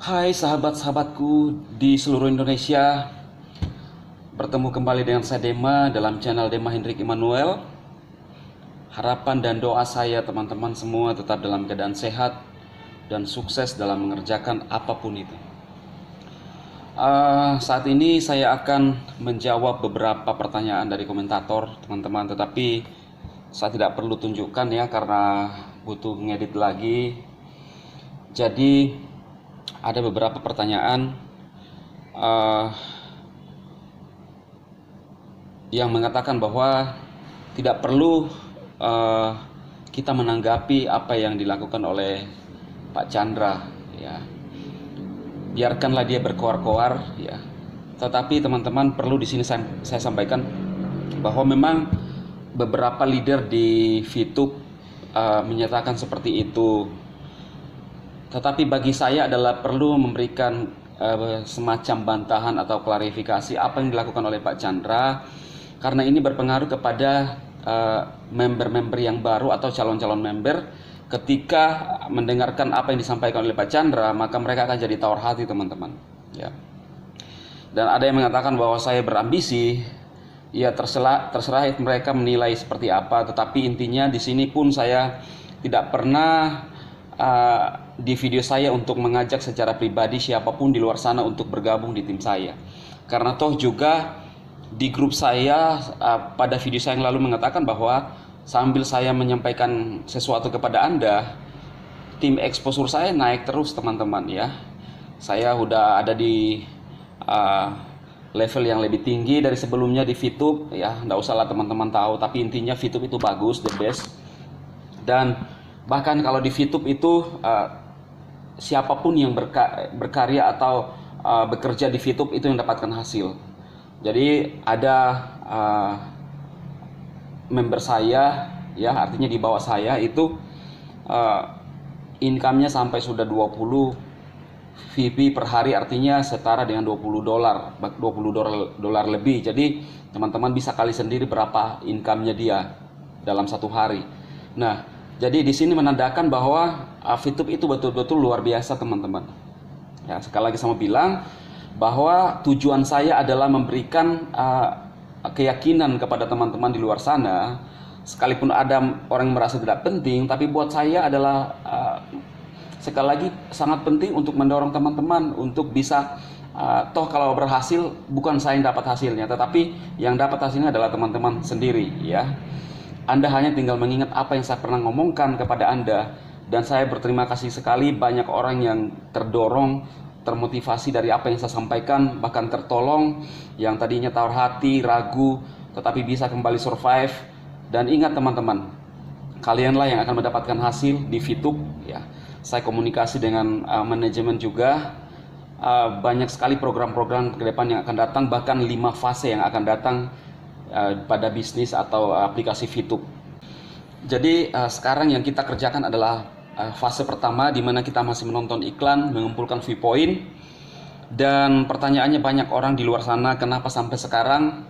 Hai sahabat-sahabatku di seluruh Indonesia. Bertemu kembali dengan saya Dema dalam channel Dema Hendrik Immanuel. Harapan dan doa saya teman-teman semua tetap dalam keadaan sehat dan sukses dalam mengerjakan apapun itu. Saat ini saya akan menjawab beberapa pertanyaan dari komentator teman-teman, tetapi saya tidak perlu tunjukkan ya karena butuh ngedit lagi. Jadi ada beberapa pertanyaan yang mengatakan bahwa tidak perlu kita menanggapi apa yang dilakukan oleh Pak Chandra, ya. Biarkanlah dia berkoar-koar, ya. Tetapi teman-teman perlu di sini saya sampaikan bahwa memang beberapa leader di VTube menyatakan seperti itu. Tetapi bagi saya adalah perlu memberikan semacam bantahan atau klarifikasi apa yang dilakukan oleh Pak Chandra, karena ini berpengaruh kepada member-member yang baru atau calon-calon member. Ketika mendengarkan apa yang disampaikan oleh Pak Chandra, maka mereka akan jadi tawar hati teman-teman, ya. Dan ada yang mengatakan bahwa saya berambisi, ya terserah mereka menilai seperti apa. Tetapi intinya di sini pun saya tidak pernah di video saya untuk mengajak secara pribadi siapapun di luar sana untuk bergabung di tim saya. Karena toh juga di grup saya pada video saya yang lalu mengatakan bahwa sambil saya menyampaikan sesuatu kepada Anda, tim exposure saya naik terus teman-teman, ya. Saya udah ada di level yang lebih tinggi dari sebelumnya di VTube, ya. Nggak usah lah teman-teman tahu, tapi intinya VTube itu bagus, the best. Dan bahkan kalau di VTube itu siapapun yang berkarya atau bekerja di VTube itu yang dapatkan hasil. Jadi ada member saya, ya, artinya di bawah saya itu income-nya sampai sudah 20 VP per hari, artinya setara dengan 20 dolar lebih. Jadi teman-teman bisa kali sendiri berapa income-nya dia dalam satu hari. Nah, jadi di sini menandakan bahwa VTube itu betul-betul luar biasa teman-teman. Ya, sekali lagi saya bilang bahwa tujuan saya adalah memberikan keyakinan kepada teman-teman di luar sana, sekalipun ada orang yang merasa tidak penting, tapi buat saya adalah sekali lagi sangat penting untuk mendorong teman-teman untuk bisa toh kalau berhasil bukan saya yang dapat hasilnya, tetapi yang dapat hasilnya adalah teman-teman sendiri, ya. Anda hanya tinggal mengingat apa yang saya pernah ngomongkan kepada Anda, dan saya berterima kasih sekali banyak orang yang terdorong, termotivasi dari apa yang saya sampaikan, bahkan tertolong, yang tadinya tawar hati, ragu, tetapi bisa kembali survive. Dan ingat teman-teman, kalianlah yang akan mendapatkan hasil di VTube, ya. Saya komunikasi dengan manajemen juga, banyak sekali program-program ke depan yang akan datang, bahkan 5 fase yang akan datang pada bisnis atau aplikasi VTube. Jadi sekarang yang kita kerjakan adalah fase pertama, di mana kita masih menonton iklan, mengumpulkan view point. Dan pertanyaannya banyak orang di luar sana, kenapa sampai sekarang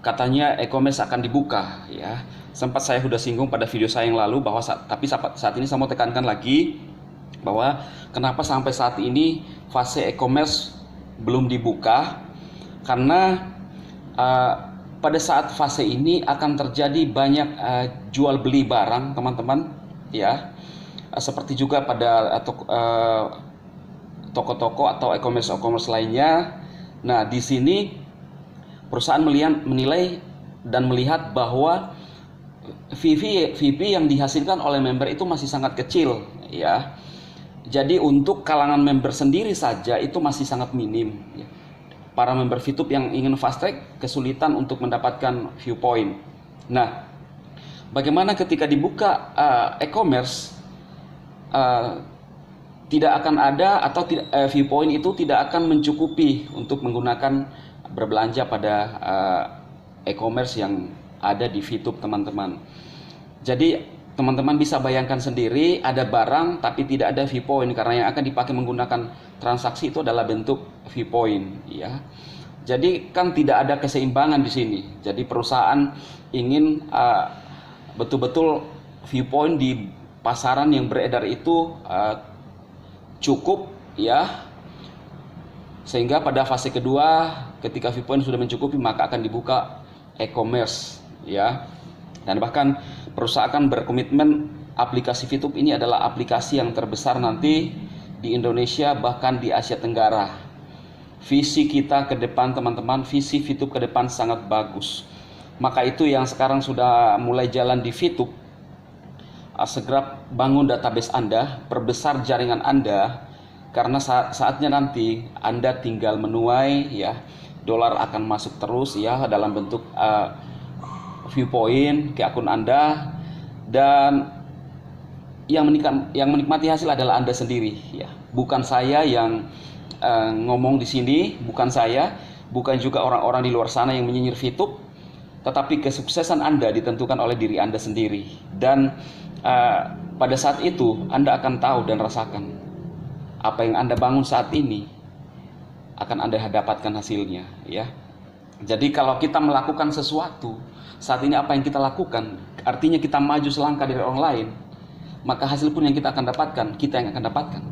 katanya e-commerce akan dibuka, ya. Sempat saya sudah singgung pada video saya yang lalu bahwa tapi saat ini saya mau tekankan lagi bahwa kenapa sampai saat ini fase e-commerce belum dibuka, karena pada saat fase ini akan terjadi banyak jual beli barang teman-teman, ya. Seperti juga pada toko-toko atau e-commerce lainnya. Nah, di sini perusahaan menilai dan melihat bahwa VP yang dihasilkan oleh member itu masih sangat kecil, ya. Jadi untuk kalangan member sendiri saja itu masih sangat minim, ya. Para member VTube yang ingin fast track kesulitan untuk mendapatkan viewpoint. Nah, bagaimana ketika dibuka e-commerce, tidak akan ada atau viewpoint itu tidak akan mencukupi untuk menggunakan berbelanja pada e-commerce yang ada di VTube teman-teman. Jadi teman-teman bisa bayangkan sendiri, ada barang tapi tidak ada viewpoint, karena yang akan dipakai menggunakan transaksi itu adalah bentuk viewpoint, ya. Jadi kan tidak ada keseimbangan di sini. Jadi perusahaan ingin betul-betul viewpoint di pasaran yang beredar itu cukup ya, sehingga pada fase kedua ketika ViewPoint sudah mencukupi maka akan dibuka e-commerce ya. Dan bahkan perusahaan berkomitmen aplikasi VTube ini adalah aplikasi yang terbesar nanti di Indonesia bahkan di Asia Tenggara. Visi kita ke depan teman-teman, visi VTube ke depan sangat bagus. Maka itu yang sekarang sudah mulai jalan di VTube, segera bangun database Anda, perbesar jaringan Anda, karena saatnya nanti Anda tinggal menuai ya, dolar akan masuk terus ya dalam bentuk ViewPoint ke akun Anda, dan yang menikmati hasil adalah Anda sendiri ya. Bukan saya yang ngomong di sini, bukan saya, bukan juga orang-orang di luar sana yang menyinyir VTube, tetapi kesuksesan Anda ditentukan oleh diri Anda sendiri. Dan pada saat itu Anda akan tahu dan rasakan apa yang Anda bangun saat ini akan Anda dapatkan hasilnya ya. Jadi kalau kita melakukan sesuatu saat ini, apa yang kita lakukan artinya kita maju selangkah dari orang lain, maka hasil pun yang kita akan dapatkan, kita yang akan dapatkan,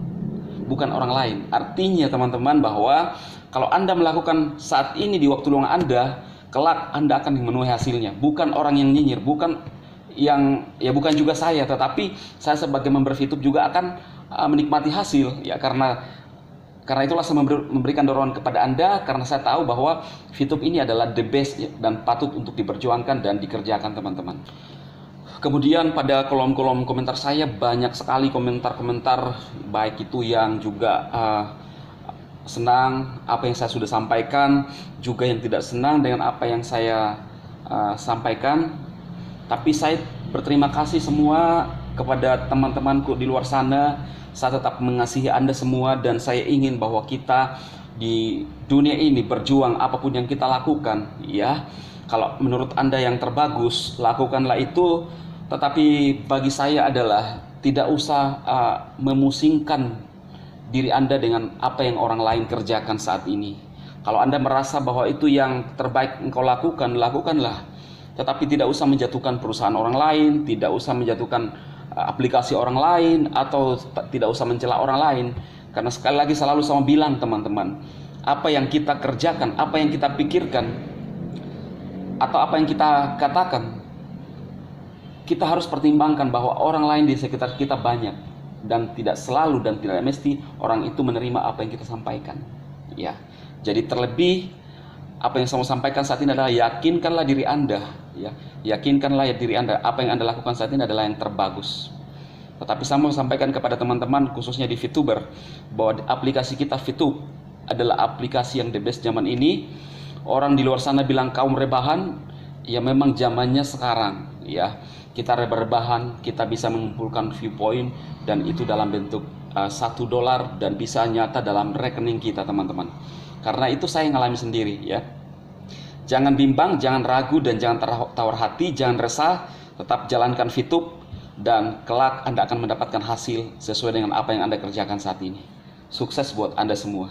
bukan orang lain. Artinya teman-teman bahwa kalau Anda melakukan saat ini di waktu luang Anda, kelak Anda akan memenuhi hasilnya. Bukan orang yang nyinyir, bukan juga saya, tetapi saya sebagai member VTube juga akan menikmati hasil ya, karena itulah saya memberikan dorongan kepada Anda, karena saya tahu bahwa VTube ini adalah the best ya, dan patut untuk diperjuangkan dan dikerjakan teman-teman. Kemudian pada kolom-kolom komentar saya banyak sekali komentar-komentar, baik itu yang juga senang apa yang saya sudah sampaikan, juga yang tidak senang dengan apa yang saya sampaikan. Tapi saya berterima kasih semua kepada teman-temanku di luar sana. Saya tetap mengasihi Anda semua, dan saya ingin bahwa kita di dunia ini berjuang apapun yang kita lakukan ya. Kalau menurut Anda yang terbagus, lakukanlah itu. Tetapi bagi saya adalah tidak usah memusingkan diri Anda dengan apa yang orang lain kerjakan saat ini. Kalau Anda merasa bahwa itu yang terbaik engkau lakukan, lakukanlah. Tetapi tidak usah menjatuhkan perusahaan orang lain, tidak usah menjatuhkan aplikasi orang lain, atau tidak usah mencela orang lain. Karena sekali lagi selalu saya bilang teman-teman, apa yang kita kerjakan, apa yang kita pikirkan, atau apa yang kita katakan, kita harus pertimbangkan bahwa orang lain di sekitar kita banyak, dan tidak selalu dan tidak mesti orang itu menerima apa yang kita sampaikan ya. Jadi terlebih apa yang saya mau sampaikan saat ini adalah yakinkanlah diri Anda ya. Yakinkanlah diri Anda, apa yang Anda lakukan saat ini adalah yang terbagus. Tetapi saya mau sampaikan kepada teman-teman khususnya di VTuber bahwa aplikasi kita VTube adalah aplikasi yang the best zaman ini. Orang di luar sana bilang kaum rebahan, ya memang zamannya sekarang ya. Kita rebahan, kita bisa mengumpulkan ViewPoint, dan itu dalam bentuk $1 dan bisa nyata dalam rekening kita teman-teman. Karena itu saya ngalami sendiri ya. Jangan bimbang, jangan ragu, dan jangan tawar hati, jangan resah. Tetap jalankan VTube, dan kelak Anda akan mendapatkan hasil sesuai dengan apa yang Anda kerjakan saat ini. Sukses buat Anda semua.